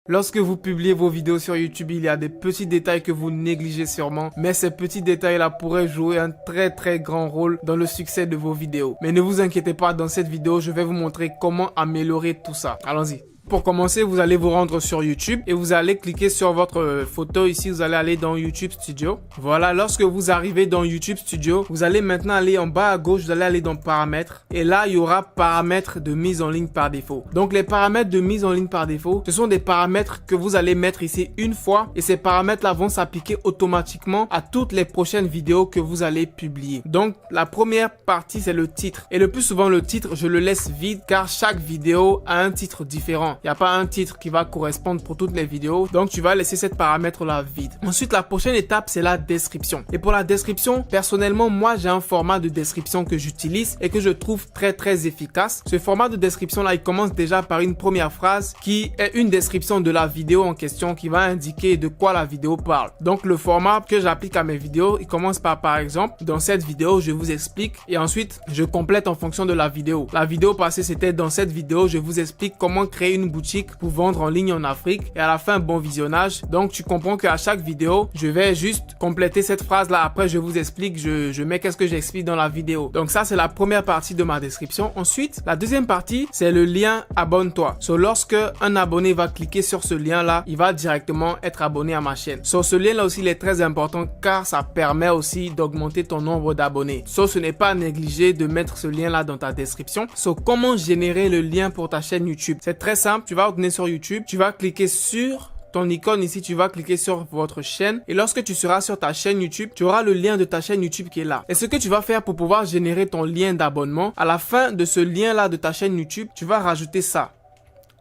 Lorsque vous publiez vos vidéos sur YouTube, il y a des petits détails que vous négligez sûrement, mais ces petits détails-là pourraient jouer un très grand rôle dans le succès de vos vidéos. Mais ne vous inquiétez pas, dans cette vidéo, je vais vous montrer comment améliorer tout ça. Allons-y. Pour commencer, vous allez vous rendre sur YouTube et vous allez cliquer sur votre photo ici. Vous allez aller dans YouTube Studio. Voilà, lorsque vous arrivez dans YouTube Studio, vous allez maintenant aller en bas à gauche, vous allez aller dans Paramètres. Et là, il y aura Paramètres de mise en ligne par défaut. Donc, les paramètres de mise en ligne par défaut, ce sont des paramètres que vous allez mettre ici une fois. Et ces paramètres-là vont s'appliquer automatiquement à toutes les prochaines vidéos que vous allez publier. Donc, la première partie, c'est le titre. Et le plus souvent, le titre, je le laisse vide car chaque vidéo a un titre différent. Il n'y a pas un titre qui va correspondre pour toutes les vidéos. Donc, tu vas laisser cette paramètre-là vide. Ensuite, la prochaine étape, c'est la description. Et pour la description, personnellement, moi, j'ai un format de description que j'utilise et que je trouve très efficace. Ce format de description-là, il commence déjà par une première phrase qui est une description de la vidéo en question qui va indiquer de quoi la vidéo parle. Donc, le format que j'applique à mes vidéos, il commence par exemple, dans cette vidéo, je vous explique et ensuite, je complète en fonction de la vidéo. La vidéo passée, c'était dans cette vidéo, je vous explique comment créer une boutique pour vendre en ligne en Afrique et à la fin bon visionnage. Donc tu comprends qu'à chaque vidéo je vais juste compléter cette phrase là, après je vous explique, je mets qu'est-ce que j'explique dans la vidéo. Donc ça c'est la première partie de ma description. Ensuite la deuxième partie c'est le lien abonne-toi. Lorsque un abonné va cliquer sur ce lien là, il va directement être abonné à ma chaîne. Ce lien là aussi il est très important car ça permet aussi d'augmenter ton nombre d'abonnés. Ce n'est pas à négliger de mettre ce lien là dans ta description. Comment générer le lien pour ta chaîne YouTube? C'est très simple. Tu vas retourner sur YouTube, tu vas cliquer sur ton icône ici, tu vas cliquer sur votre chaîne et lorsque tu seras sur ta chaîne YouTube, tu auras le lien de ta chaîne YouTube qui est là. Et ce que tu vas faire pour pouvoir générer ton lien d'abonnement, à la fin de ce lien là de ta chaîne YouTube, tu vas rajouter ça.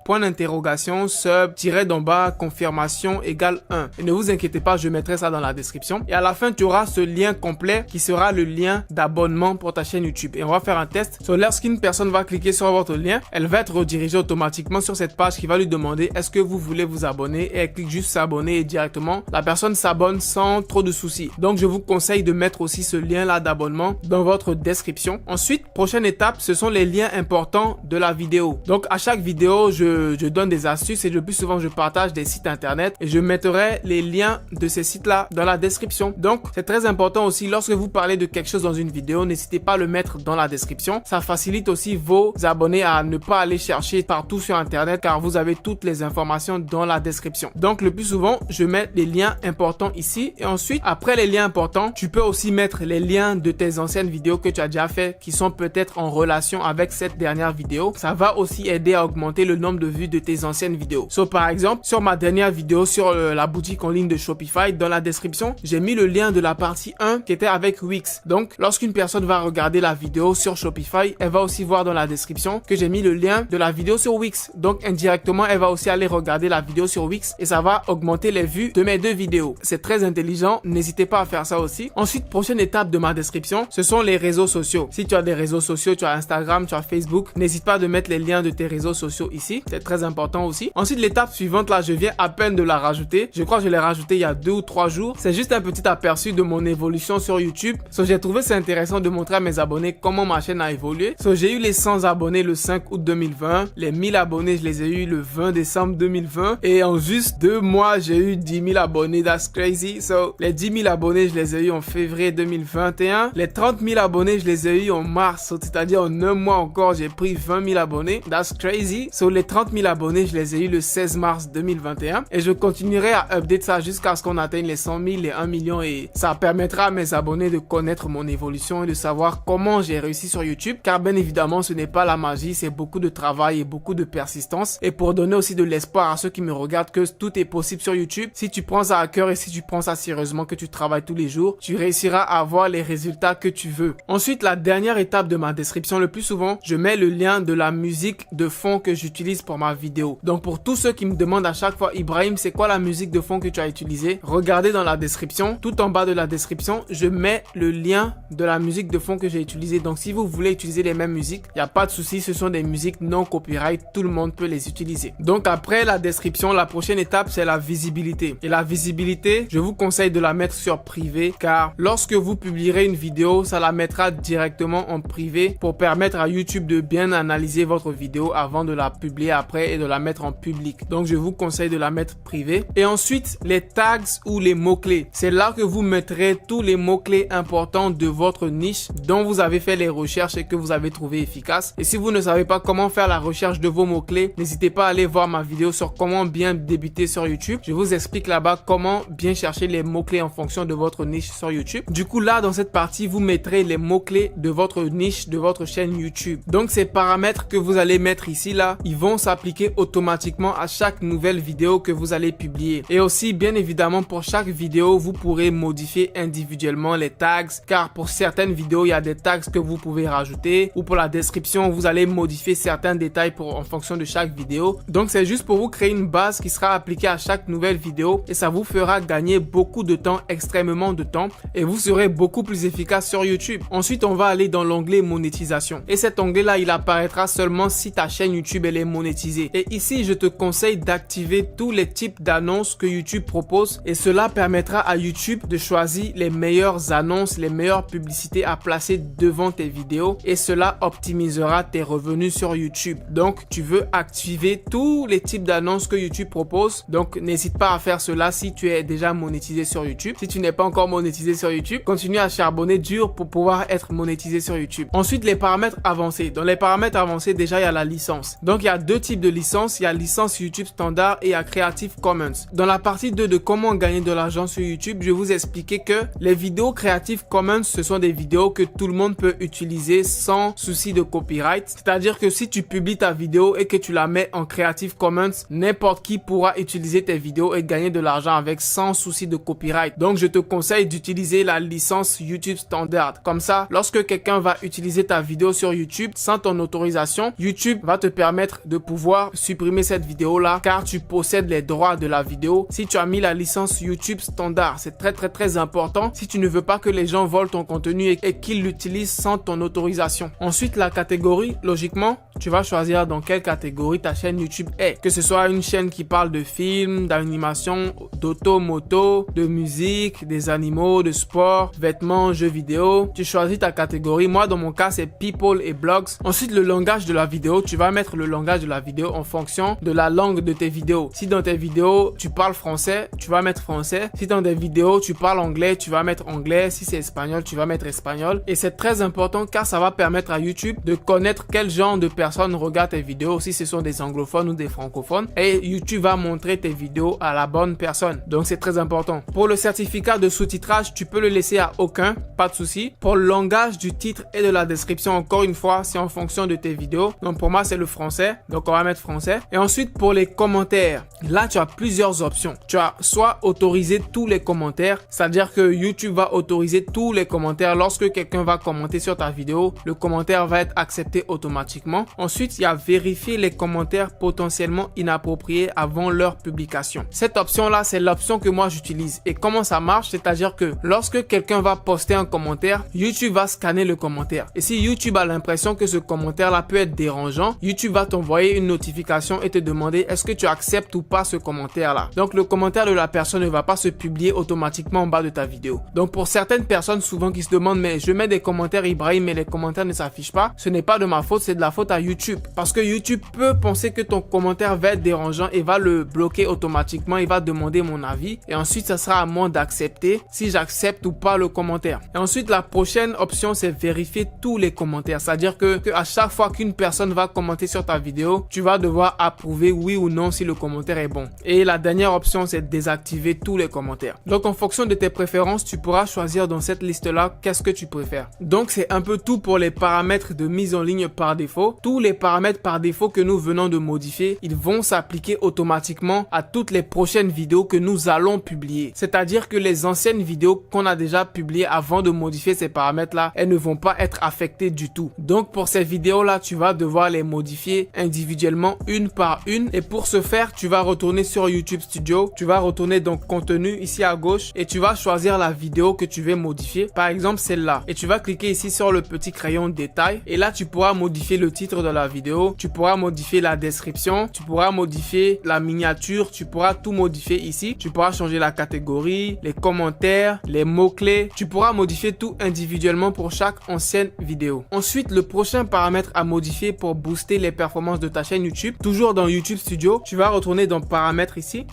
Point d'interrogation, sub, tiret d'en bas, confirmation égale 1. Et ne vous inquiétez pas, je mettrai ça dans la description. Et à la fin, tu auras ce lien complet qui sera le lien d'abonnement pour ta chaîne YouTube. Et on va faire un test. Lorsqu'une personne va cliquer sur votre lien, elle va être redirigée automatiquement sur cette page qui va lui demander est-ce que vous voulez vous abonner et elle clique juste s'abonner et directement, la personne s'abonne sans trop de soucis. Donc, je vous conseille de mettre aussi ce lien là d'abonnement dans votre description. Ensuite, prochaine étape, ce sont les liens importants de la vidéo. Donc, à chaque vidéo, je donne des astuces et le plus souvent je partage des sites internet et je mettrai les liens de ces sites là dans la description. Donc c'est très important aussi lorsque vous parlez de quelque chose dans une vidéo, n'hésitez pas à le mettre dans la description. Ça facilite aussi vos abonnés à ne pas aller chercher partout sur internet car vous avez toutes les informations dans la description. Donc le plus souvent je mets les liens importants ici et ensuite après les liens importants tu peux aussi mettre les liens de tes anciennes vidéos que tu as déjà fait qui sont peut-être en relation avec cette dernière vidéo. Ça va aussi aider à augmenter le nombre de vues de tes anciennes vidéos. Par exemple, sur ma dernière vidéo sur la boutique en ligne de Shopify, dans la description, j'ai mis le lien de la partie 1 qui était avec Wix. Donc, lorsqu'une personne va regarder la vidéo sur Shopify, elle va aussi voir dans la description que j'ai mis le lien de la vidéo sur Wix. Donc, indirectement, elle va aussi aller regarder la vidéo sur Wix et ça va augmenter les vues de mes deux vidéos. C'est très intelligent. N'hésitez pas à faire ça aussi. Ensuite, prochaine étape de ma description, ce sont les réseaux sociaux. Si tu as des réseaux sociaux, tu as Instagram, tu as Facebook, n'hésite pas de mettre les liens de tes réseaux sociaux ici. C'est très important aussi. Ensuite, l'étape suivante, là, je viens à peine de la rajouter. Je crois que je l'ai rajouté il y a 2 ou 3 jours. C'est juste un petit aperçu de mon évolution sur YouTube. J'ai trouvé c'est intéressant de montrer à mes abonnés comment ma chaîne a évolué. J'ai eu les 100 abonnés le 5 août 2020. Les 1000 abonnés, je les ai eu le 20 décembre 2020. Et en juste 2 mois, j'ai eu 10 000 abonnés. That's crazy. Les 10 000 abonnés, je les ai eu en février 2021. Les 30 000 abonnés, je les ai eu en mars. C'est-à-dire en 1 mois encore, j'ai pris 20 000 abonnés. That's crazy. Les 30 000 abonnés, je les ai eu le 16 mars 2021 et je continuerai à update ça jusqu'à ce qu'on atteigne les 100 000, les 1 million et ça permettra à mes abonnés de connaître mon évolution et de savoir comment j'ai réussi sur YouTube car bien évidemment ce n'est pas la magie, c'est beaucoup de travail et beaucoup de persistance et pour donner aussi de l'espoir à ceux qui me regardent que tout est possible sur YouTube. Si tu prends ça à cœur et si tu prends ça sérieusement, que tu travailles tous les jours, tu réussiras à avoir les résultats que tu veux. Ensuite, la dernière étape de ma description, le plus souvent, je mets le lien de la musique de fond que j'utilise pour ma vidéo. Donc pour tous ceux qui me demandent à chaque fois Ibrahim c'est quoi la musique de fond que tu as utilisée, regardez dans la description, tout en bas de la description je mets le lien de la musique de fond que j'ai utilisée. Donc si vous voulez utiliser les mêmes musiques, il n'y a pas de souci, ce sont des musiques non copyright, tout le monde peut les utiliser. Donc après la description, la prochaine étape c'est la visibilité. Et la visibilité, je vous conseille de la mettre sur privé car lorsque vous publierez une vidéo, ça la mettra directement en privé pour permettre à YouTube de bien analyser votre vidéo avant de la publier après et de la mettre en public. Donc je vous conseille de la mettre privée. Et ensuite, les tags ou les mots-clés. C'est là que vous mettrez tous les mots-clés importants de votre niche dont vous avez fait les recherches et que vous avez trouvé efficaces. Et si vous ne savez pas comment faire la recherche de vos mots-clés, n'hésitez pas à aller voir ma vidéo sur comment bien débuter sur YouTube. Je vous explique là-bas comment bien chercher les mots-clés en fonction de votre niche sur YouTube. Du coup, là, dans cette partie, vous mettrez les mots-clés de votre niche, de votre chaîne YouTube. Donc, ces paramètres que vous allez mettre ici, là, ils vont s'appliquer automatiquement à chaque nouvelle vidéo que vous allez publier. Et aussi, bien évidemment, pour chaque vidéo, vous pourrez modifier individuellement les tags, car pour certaines vidéos, il y a des tags que vous pouvez rajouter, ou pour la description, vous allez modifier certains détails en fonction de chaque vidéo. Donc, c'est juste pour vous créer une base qui sera appliquée à chaque nouvelle vidéo et ça vous fera gagner beaucoup de temps, extrêmement de temps, et vous serez beaucoup plus efficace sur YouTube. Ensuite, on va aller dans l'onglet monétisation. Et cet onglet-là, il apparaîtra seulement si ta chaîne YouTube elle est monétisée. Et ici, je te conseille d'activer tous les types d'annonces que YouTube propose et cela permettra à YouTube de choisir les meilleures annonces, les meilleures publicités à placer devant tes vidéos et cela optimisera tes revenus sur YouTube. Donc, tu veux activer tous les types d'annonces que YouTube propose. Donc, n'hésite pas à faire cela si tu es déjà monétisé sur YouTube. Si tu n'es pas encore monétisé sur YouTube, continue à charbonner dur pour pouvoir être monétisé sur YouTube. Ensuite, les paramètres avancés. Dans les paramètres avancés, déjà, il y a la licence. Donc, il y a deux types de licences. Il y a licence YouTube standard et il y a Creative Commons. Dans la partie 2 de comment gagner de l'argent sur YouTube, je vais vous expliquer que les vidéos Creative Commons, ce sont des vidéos que tout le monde peut utiliser sans souci de copyright. C'est-à-dire que si tu publies ta vidéo et que tu la mets en Creative Commons, n'importe qui pourra utiliser tes vidéos et gagner de l'argent avec sans souci de copyright. Donc, je te conseille d'utiliser la licence YouTube Standard. Comme ça, lorsque quelqu'un va utiliser ta vidéo sur YouTube sans ton autorisation, YouTube va te permettre de pouvoir supprimer cette vidéo-là car tu possèdes les droits de la vidéo. Si tu as mis la licence YouTube Standard, c'est très important si tu ne veux pas que les gens volent ton contenu et qu'ils l'utilisent sans ton autorisation. Ensuite, la catégorie, logiquement, tu vas choisir dans quelle catégorie ta chaîne YouTube est. Que ce soit une chaîne qui parle de films, d'animation, d'auto, moto, de musique, des animaux, de sport, vêtements, jeux vidéo. Tu choisis ta catégorie. Moi, dans mon cas, c'est people et blogs. Ensuite, le langage de la vidéo. Tu vas mettre le langage de la vidéo en fonction de la langue de tes vidéos. Si dans tes vidéos, tu parles français, tu vas mettre français. Si dans tes vidéos, tu parles anglais, tu vas mettre anglais. Si c'est espagnol, tu vas mettre espagnol. Et c'est très important car ça va permettre à YouTube de connaître quel genre de personnes regardent tes vidéos, si ce sont des anglophones ou des francophones. Et YouTube va montrer tes vidéos à la bonne personne. Donc, c'est très important. Pour le certificat de sous-titrage, tu peux le laisser à aucun, pas de souci. Pour le langage du titre et de la description, encore une fois, c'est en fonction de tes vidéos. Donc, pour moi, c'est le français. Donc, on va mettre français. Et ensuite, pour les commentaires, là, tu as plusieurs options. Tu as soit autoriser tous les commentaires, c'est-à-dire que YouTube va autoriser tous les commentaires. Lorsque quelqu'un va commenter sur ta vidéo, le commentaire va être accepté automatiquement. Ensuite, il y a vérifier les commentaires potentiellement inappropriés avant leur publication. Cette option-là, c'est l'option que moi j'utilise. Et comment ça marche? C'est-à-dire que lorsque quelqu'un va poster un commentaire, YouTube va scanner le commentaire. Et si YouTube a l'impression que ce commentaire-là peut être dérangeant, YouTube va t'envoyer une notification et te demander est-ce que tu acceptes ou pas ce commentaire-là. Donc, le commentaire de la personne ne va pas se publier automatiquement en bas de ta vidéo. Donc, pour certaines personnes souvent qui se demandent mais je mets des commentaires Ibrahim mais les commentaires ne s'affichent pas, ce n'est pas de ma faute, c'est de la faute à YouTube. Parce que YouTube peut penser que ton commentaire va être dérangeant et va le bloquer automatiquement. Il va demander mon avis et ensuite ça sera à moi d'accepter si j'accepte ou pas le commentaire. Et ensuite la prochaine option c'est vérifier tous les commentaires. C'est-à-dire que à chaque fois qu'une personne va commenter sur ta vidéo, tu vas devoir approuver oui ou non si le commentaire est bon. Et la dernière option c'est désactiver tous les commentaires. Donc en fonction de tes préférences, tu pourras choisir dans cette liste-là qu'est-ce que tu préfères. Donc c'est un peu tout pour les paramètres de mise en ligne par défaut. Tous les paramètres par défaut que nous venons de modifier, ils vont s'appliquer automatiquement à toutes les prochaines vidéos que nous allons publier. C'est-à-dire que les anciennes vidéos qu'on a déjà publiées avant de modifier ces paramètres-là, elles ne vont pas être affectées du tout. Donc pour ces vidéos-là, tu vas devoir les modifier individuellement une par une. Et pour ce faire, tu vas retourner sur YouTube Studio. Tu vas retourner dans contenu ici à gauche et tu vas choisir la vidéo que tu veux modifier. Par exemple, celle-là. Et tu vas cliquer ici sur le petit crayon détail. Et là, tu pourras modifier le titre de la vidéo. Tu pourras modifier la description. Tu pourras modifier la miniature. Tu pourras tout modifier ici. Tu pourras changer la catégorie, les commentaires, les mots-clés. Tu pourras modifier tout individuellement pour chaque ancienne vidéo. Ensuite, le prochain paramètre à modifier pour booster les performances de ta chaîne YouTube. Toujours dans YouTube Studio, tu vas retourner dans paramètres ici.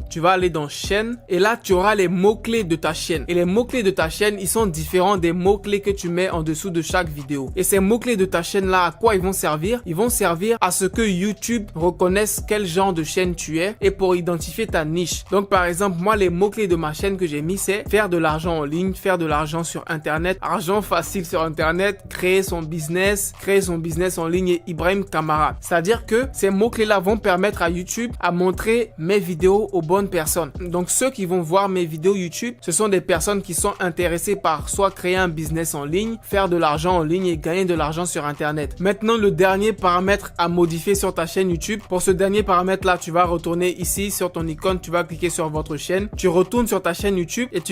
Tu vas aller dans chaîne et là, tu auras les mots-clés de ta chaîne. Et les mots-clés de ta chaîne, ils sont différents des mots-clés que tu mets en dessous de chaque vidéo. Et ces mots-clés de ta chaîne là, à quoi ils vont servir? Ils vont servir à ce que YouTube reconnaisse quel genre de chaîne tu es et pour identifier ta niche. Donc par exemple, moi, les mots-clés de ma chaîne que j'ai mis, c'est faire de l'argent en ligne, faire de l'argent sur Internet, argent facile sur Internet, créer son business en ligne et Ibrahim Kamara. C'est-à-dire que ces mots-clés là vont permettre à YouTube à montrer mes vidéos aux bonnes personnes. Donc ceux qui vont voir mes vidéos YouTube, ce sont des personnes qui sont intéressées par soit créer un business en ligne, faire de l'argent en ligne et gagner de l'argent sur Internet. Maintenant, le dernier paramètre à modifier sur ta chaîne YouTube. Pour ce dernier paramètre là, tu vas retourner ici sur ton icône, tu vas cliquer sur votre chaîne, tu retournes sur ta chaîne YouTube et tu